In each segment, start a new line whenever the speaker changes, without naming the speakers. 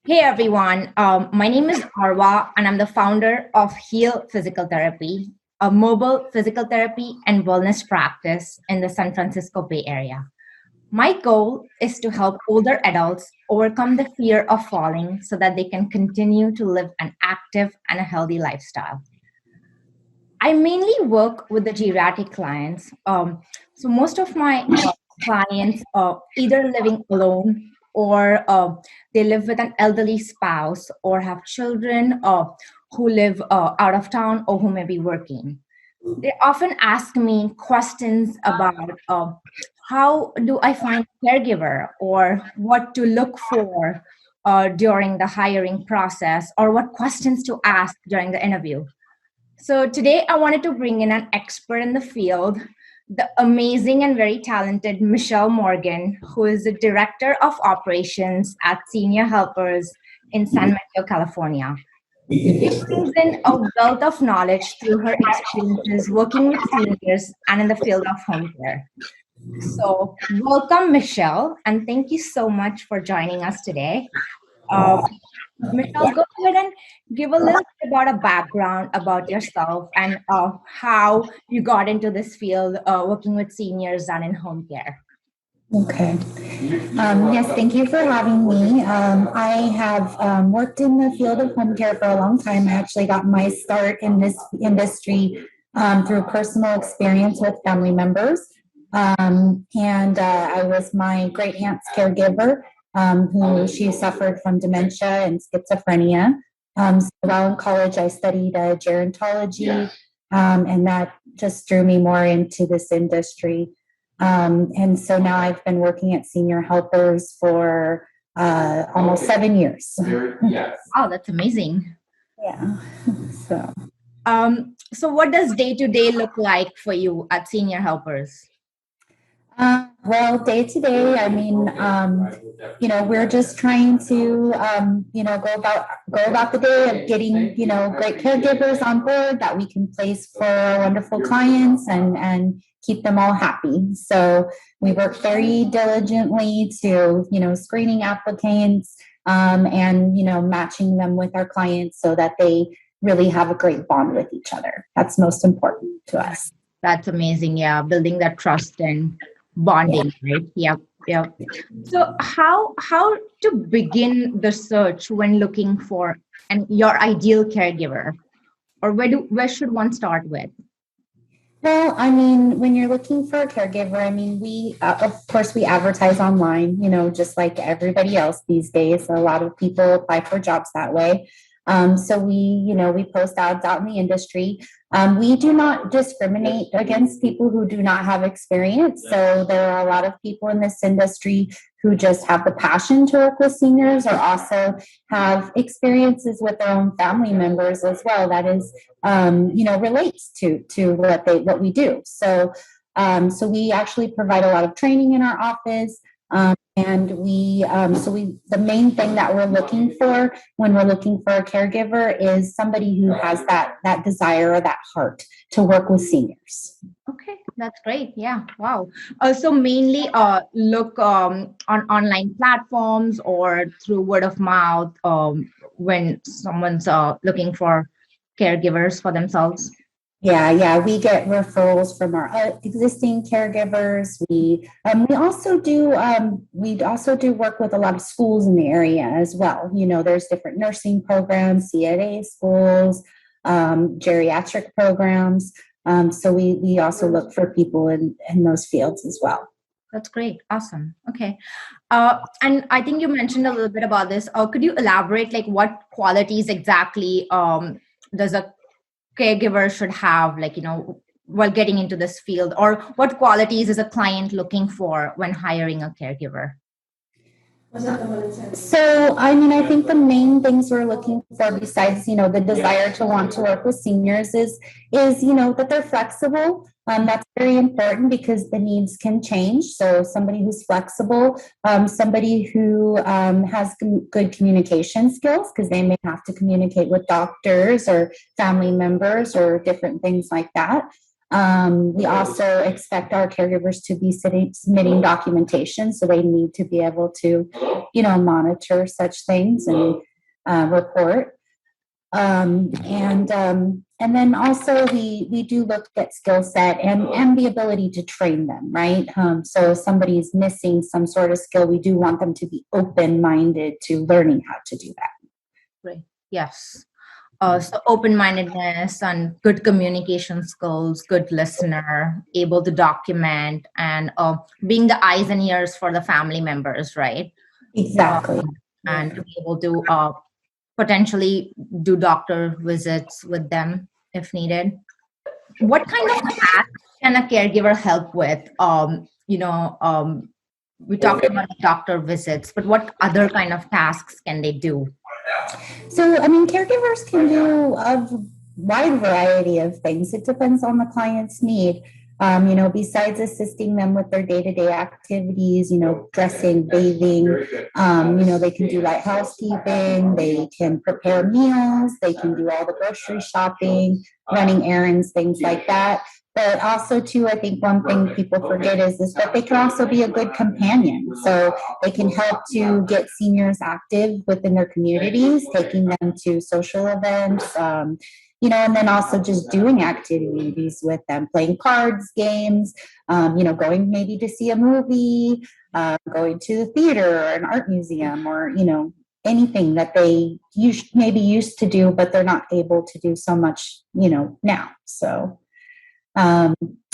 Hey everyone, my name is Arwa and I'm the founder of Heal Physical Therapy, a mobile physical therapy and wellness practice in the San Francisco Bay Area. My goal is to help older adults overcome the fear of falling so that they can continue to live an active and a healthy lifestyle. I mainly work with the geriatric clients. So most of my clients are either living alone or they live with an elderly spouse or have children who live out of town or who may be working. They often ask me questions about how do I find a caregiver or what to look for during the hiring process or what questions to ask during the interview. So today I wanted to bring in an expert in the field, the amazing and very talented Michelle Morgan, who is the Director of Operations at Senior Helpers in San Mateo, California. She brings in a wealth of knowledge through her experiences working with seniors and in the field of home care. So, welcome, Michelle, and thank you so much for joining us today. Uh, Michelle, go ahead and give a little bit about a background about yourself and how you got into this field working with seniors and in home care.
Okay. Yes, thank you for having me. I have worked in the field of home care for a long time. I actually got my start in this industry through personal experience with family members. And I was my great aunt's caregiver, who she suffered from dementia and schizophrenia. So while in college, I studied gerontology, and that just drew me more into this industry. And so now I've been working at Senior Helpers for almost 7 years.
Oh, that's amazing.
Yeah. So,
So what does day to day look like for you at Senior Helpers?
well, day to day, I mean, we're just trying to, go about the day of getting, great caregivers on board that we can place for our wonderful clients and keep them all happy. So we work very diligently to, screening applicants, and, matching them with our clients so that they really have a great bond with each other. That's most important to us.
That's amazing. Yeah, building that trust and bonding, right? Yep, yep. So how to begin the search when looking for your ideal caregiver, or where should one start with?
Well, I mean, when you're looking for a caregiver, I mean, of course, we advertise online, just like everybody else these days. A lot of people apply for jobs that way. So we post ads out in the industry. We do not discriminate against people who do not have experience. So there are a lot of people in this industry who just have the passion to work with seniors or also have experiences with their own family members as well. That is, relates to what we do. So we actually provide a lot of training in our office. And the main thing that we're looking for when we're looking for a caregiver is somebody who has that desire or that heart to work with seniors.
Okay, that's great. Yeah, wow. So mainly look on online platforms or through word of mouth when someone's looking for caregivers for themselves.
Yeah, we get referrals from our existing caregivers. We also do work with a lot of schools in the area as well. There's different nursing programs, CNA schools, geriatric programs. So we also look for people in those fields as well.
That's great. Awesome. Okay. And I think you mentioned a little bit about this. Could you elaborate, like, what qualities exactly does a caregiver should have, like, while getting into this field, or what qualities is a client looking for when hiring a caregiver?
So, I mean, I think the main things we're looking for, besides the desire to want to work with seniors, is that they're flexible. That's very important because the needs can change. So, somebody who's flexible, somebody who has good communication skills, because they may have to communicate with doctors or family members or different things like that. We also expect our caregivers to be submitting documentation, so they need to be able to, monitor such things and report. And then also we do look at skill set and the ability to train them, right? So if somebody's missing some sort of skill, we do want them to be open-minded to learning how to do that.
Right. Yes. So open-mindedness and good communication skills, good listener, able to document, and being the eyes and ears for the family members, right?
Exactly.
And to be able to potentially do doctor visits with them if needed. What kind of tasks can a caregiver help with? We talked about doctor visits, but what other kind of tasks can they do?
So, I mean, caregivers can do a wide variety of things. It depends on the client's need. Besides assisting them with their day-to-day activities, dressing, bathing, they can do light housekeeping, they can prepare meals, they can do all the grocery shopping, running errands, things like that. But also, too, I think one thing people forget is that they can also be a good companion. So they can help to get seniors active within their communities, taking them to social events, and then also just doing activities with them, playing cards, games, going maybe to see a movie, going to the theater or an art museum, or, anything that they maybe used to do, but they're not able to do so much, now. So,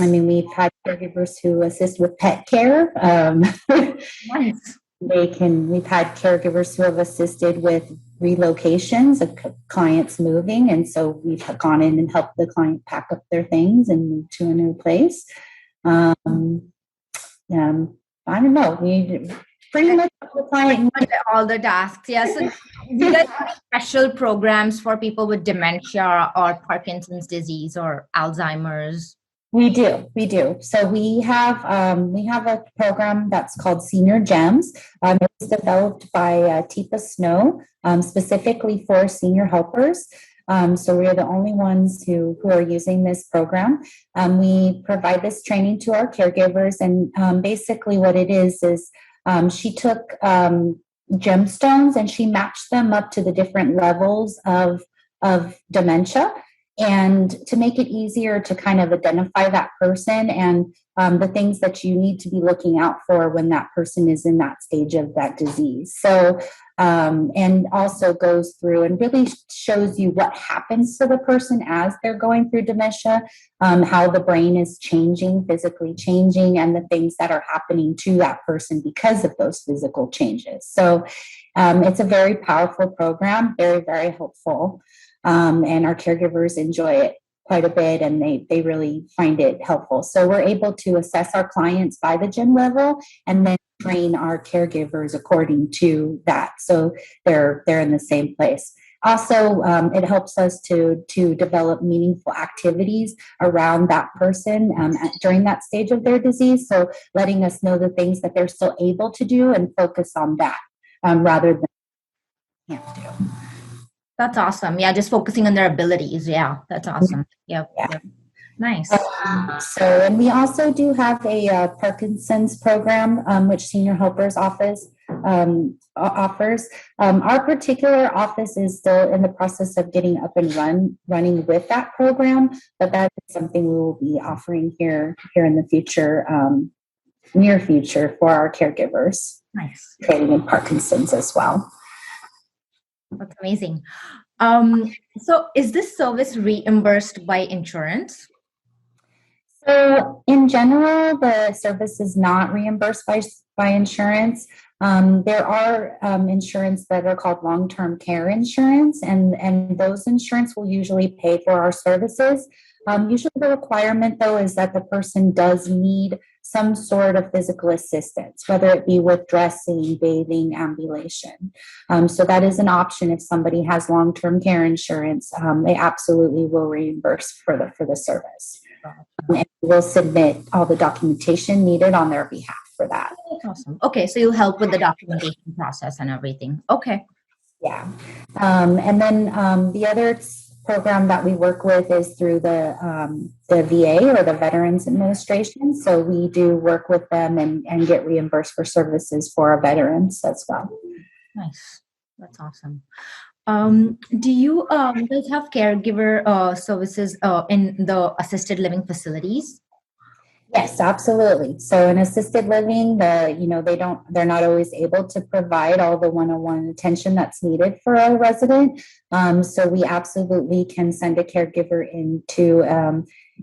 we've had caregivers who assist with pet care.
Nice.
We've had caregivers who have assisted with relocations of clients moving. And so we've gone in and helped the client pack up their things and move to a new place. I don't know. We pretty much the client
all the tasks. Yes. Yeah, so do you guys have special programs for people with dementia or Parkinson's disease or Alzheimer's?
We do. So we have a program that's called Senior Gems. It was developed by Tipa Snow, specifically for senior helpers. So we're the only ones who are using this program. We provide this training to our caregivers, and basically what it is she took gemstones and she matched them up to the different levels of dementia. And to make it easier to kind of identify that person and the things that you need to be looking out for when that person is in that stage of that disease. So, and also goes through and really shows you what happens to the person as they're going through dementia, how the brain is changing, physically changing, and the things that are happening to that person because of those physical changes. So it's a very powerful program, very, very helpful. And our caregivers enjoy it quite a bit, and they really find it helpful. So we're able to assess our clients by the gym level and then train our caregivers according to that. So they're in the same place. Also, it helps us to develop meaningful activities around that person during that stage of their disease. So letting us know the things that they're still able to do and focus on that rather than can't do.
That's awesome. Yeah, just focusing on their abilities. Yeah, that's awesome. Yep. Nice.
And we also do have a Parkinson's program, which Senior Helpers Office offers. Our particular office is still in the process of getting up and running with that program, but that is something we will be offering here in the future, near future, for our caregivers.
Nice.
Training in Parkinson's as well.
That's amazing. So is this service reimbursed by insurance?
So in general, the service is not reimbursed by insurance. There are insurance that are called long-term care insurance, and those insurance will usually pay for our services. Usually the requirement, though, is that the person does need some sort of physical assistance, whether it be with dressing, bathing, ambulation. So that is an option if somebody has long-term care insurance. They absolutely will reimburse for the service. And we'll submit all the documentation needed on their behalf for that.
That's awesome. Okay, so you'll help with the documentation process and everything. Okay.
Yeah. And then the other program that we work with is through the VA or the Veterans Administration. So we do work with them and get reimbursed for services for our veterans as well.
Nice. That's awesome. Do you guys have caregiver services in the assisted living facilities?
Yes, absolutely. So in assisted living, they're not always able to provide all the one-on-one attention that's needed for a resident. So we absolutely can send a caregiver into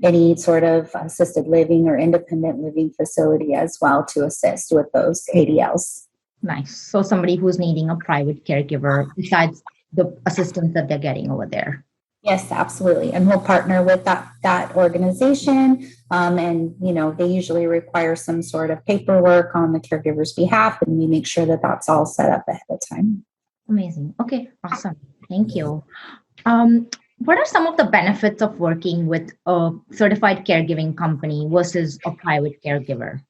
any sort of assisted living or independent living facility as well to assist with those ADLs.
Nice. So somebody who's needing a private caregiver besides the assistance that they're getting over there.
Yes, absolutely. And we'll partner with that organization. And, they usually require some sort of paperwork on the caregiver's behalf, and we make sure that that's all set up ahead of time.
Amazing. Okay, awesome. Thank you. What are some of the benefits of working with a certified caregiving company versus a private caregiver?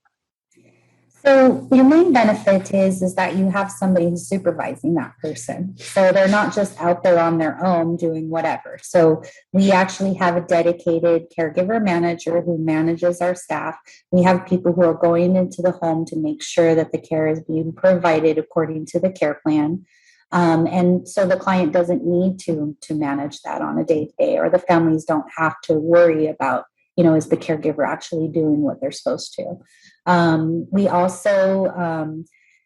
So your main benefit is that you have somebody who's supervising that person. So they're not just out there on their own doing whatever. So we actually have a dedicated caregiver manager who manages our staff. We have people who are going into the home to make sure that the care is being provided according to the care plan. And so the client doesn't need to manage that on a day-to-day, or the families don't have to worry about, is the caregiver actually doing what they're supposed to. We also,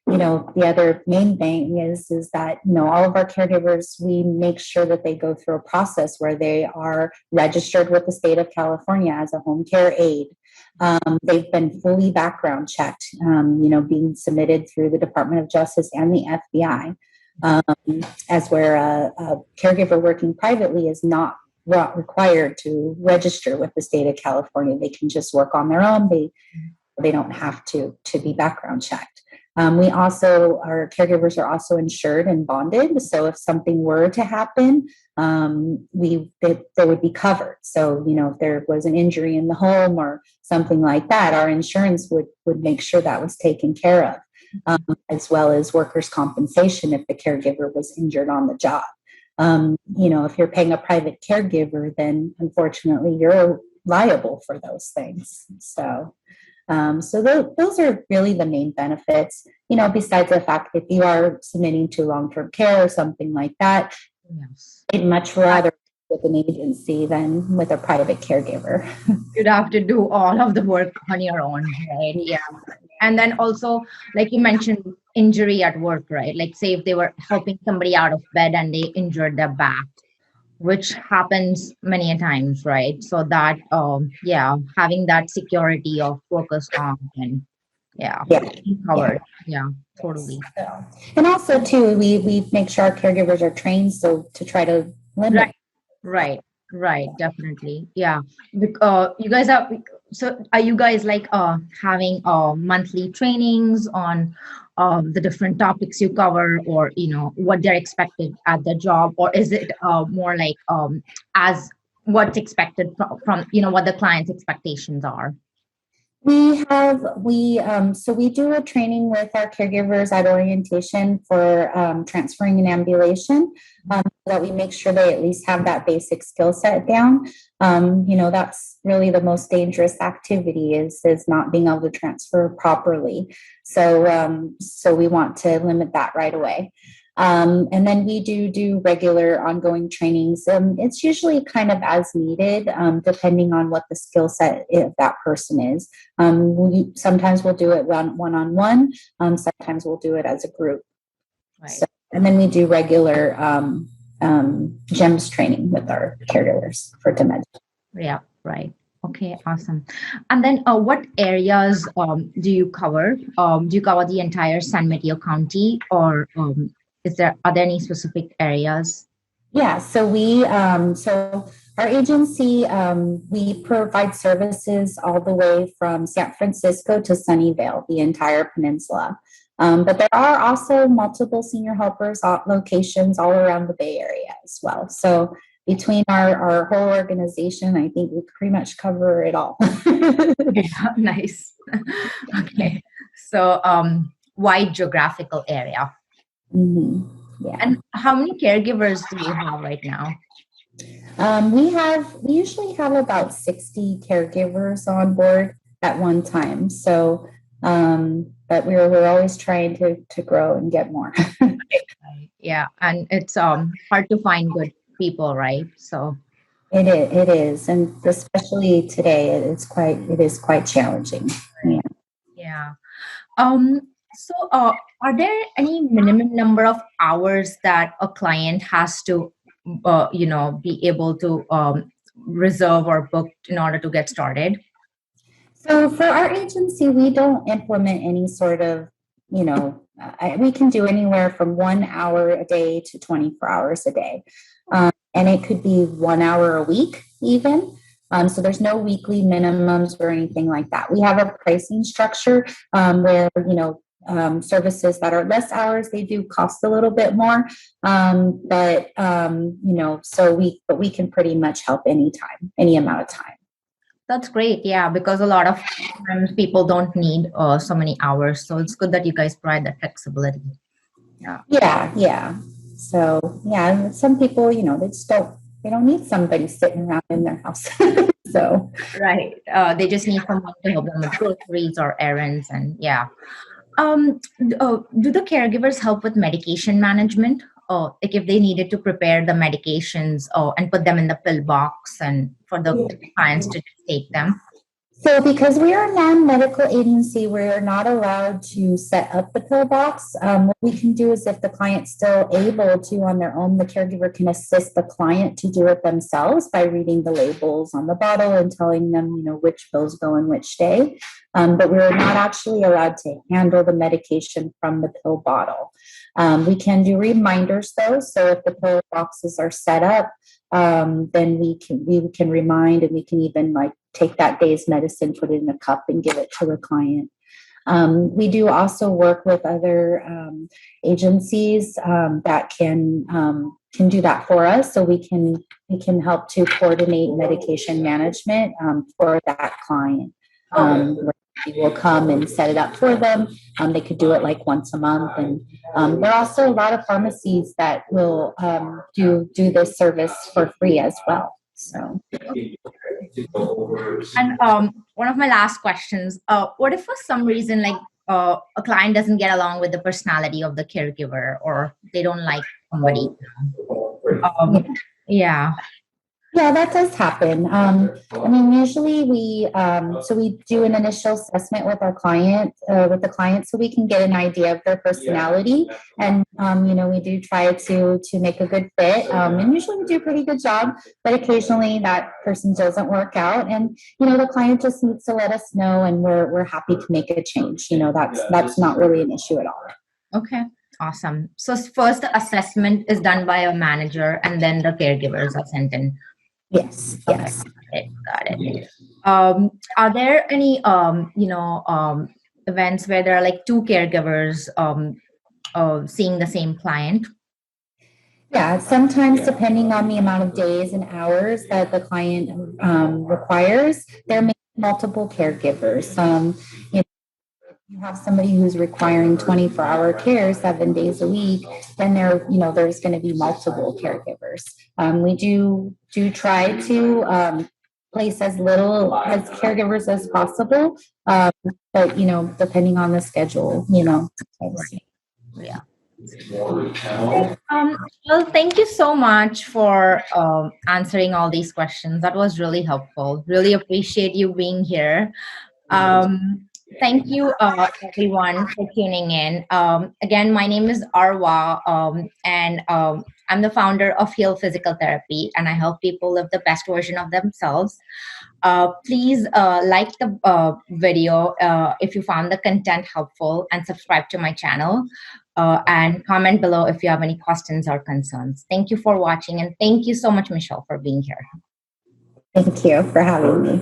the other main thing is that, all of our caregivers, we make sure that they go through a process where they are registered with the state of California as a home care aide. They've been fully background checked, being submitted through the Department of Justice and the FBI, as where a caregiver working privately is not required to register with the state of California. They can just work on their own. They don't have to be background checked. Our caregivers are also insured and bonded. So if something were to happen, they would be covered. So, if there was an injury in the home or something like that, our insurance would make sure that was taken care of, as well as workers' compensation if the caregiver was injured on the job. If you're paying a private caregiver, then unfortunately you're liable for those things. So those are really the main benefits, besides the fact that if you are submitting to long-term care or something like that,
Yes.
I'd much rather with an agency than with a private caregiver.
You'd have to do all of the work on your own, right? Yeah. And then also, like you mentioned, injury at work, right? Like say if they were helping somebody out of bed and they injured their back, which happens many a times, right? So that, having that security of workers' comp and covered. Yeah, totally.
And also too, we make sure our caregivers are trained, so to try to limit.
Right, definitely. Yeah. You guys are you guys like having monthly trainings on the different topics you cover, or what they're expected at the job, or is it more like as what's expected from what the client's expectations are?
So we do a training with our caregivers at orientation for transferring an ambulation, so that we make sure they at least have that basic skill set down. That's really the most dangerous activity is not being able to transfer properly. So we want to limit that right away. And then we do regular ongoing trainings. It's usually kind of as needed, depending on what the skill set of that person is. Sometimes we'll do it one-on-one. Sometimes we'll do it as a group.
Right.
So, and then we do regular GEMS training with our caregivers for dementia.
Yeah, right. Okay, awesome. And then what areas do you cover? Do you cover the entire San Mateo County, or are there any specific areas?
Yeah, so our agency, we provide services all the way from San Francisco to Sunnyvale, the entire peninsula. But there are also multiple senior helpers locations all around the Bay Area as well. So between our whole organization, I think we pretty much cover it all.
Yeah, nice. Okay, so wide geographical area.
Mm-hmm. Yeah.
And how many caregivers do you have right now?
We usually have about 60 caregivers on board at one time. So, but we're always trying to grow and get more.
Right. Yeah, and it's hard to find good people, right? So
It is, and especially today, it is quite challenging. Yeah.
yeah. So are there any minimum number of hours that a client has to, be able to reserve or book in order to get started?
So for our agency, we don't implement any sort of, we can do anywhere from 1 hour a day to 24 hours a day. And it could be 1 hour a week, even. So there's no weekly minimums or anything like that. We have a pricing structure where, services that are less hours, they do cost a little bit more. But we can pretty much help anytime, any amount of time.
That's great. Yeah, because a lot of times people don't need so many hours. So it's good that you guys provide that flexibility. Yeah.
Yeah. So yeah, some people, they don't need somebody sitting around in their house. So
Right. They just need someone to help them with groceries or errands. And yeah. Do the caregivers help with medication management? Like if they needed to prepare the medications and put them in the pill box and for the clients to just take them?
So, because we are a non-medical agency, we're not allowed to set up the pill box. What we can do is if the client's still able to on their own, the caregiver can assist the client to do it themselves by reading the labels on the bottle and telling them, which pills go in which day. But we're not actually allowed to handle the medication from the pill bottle. We can do reminders though. So if the pill boxes are set up, then we can remind, and we can even like take that day's medicine, put it in a cup, and give it to the client. We do also work with other agencies that can do that for us, so we can help to coordinate medication management for that client. We will come and set it up for them. They could do it like once a month, and there are also a lot of pharmacies that will do this service for free as well. So.
And one of my last questions, what if for some reason like a client doesn't get along with the personality of the caregiver or they don't like somebody? Yeah.
Yeah, that does happen. Usually we do an initial assessment with the client, so we can get an idea of their personality, and we do try to make a good fit. And usually we do a pretty good job, but occasionally that person doesn't work out, and the client just needs to let us know, and we're happy to make a change. That's not really an issue at all.
Okay. Awesome. So first the assessment is done by a manager, and then the caregivers are sent in.
Yes.
Okay. Got it. Are there any events where there are like two caregivers seeing the same client?
Yeah, sometimes depending on the amount of days and hours that the client requires, there may be multiple caregivers. You have somebody who's requiring 24-hour care 7 days a week, then there's going to be multiple caregivers. We do try to place as little as caregivers as possible, but depending on the schedule,
Yeah. Well, thank you so much for answering all these questions. That was really helpful. Really appreciate you being here. Thank you, everyone, for tuning in. Again, my name is Arwa, and I'm the founder of Heal Physical Therapy, and I help people live the best version of themselves. Please like the video if you found the content helpful, and subscribe to my channel. And comment below if you have any questions or concerns. Thank you for watching, and thank you so much, Michelle, for being here.
Thank you for having me.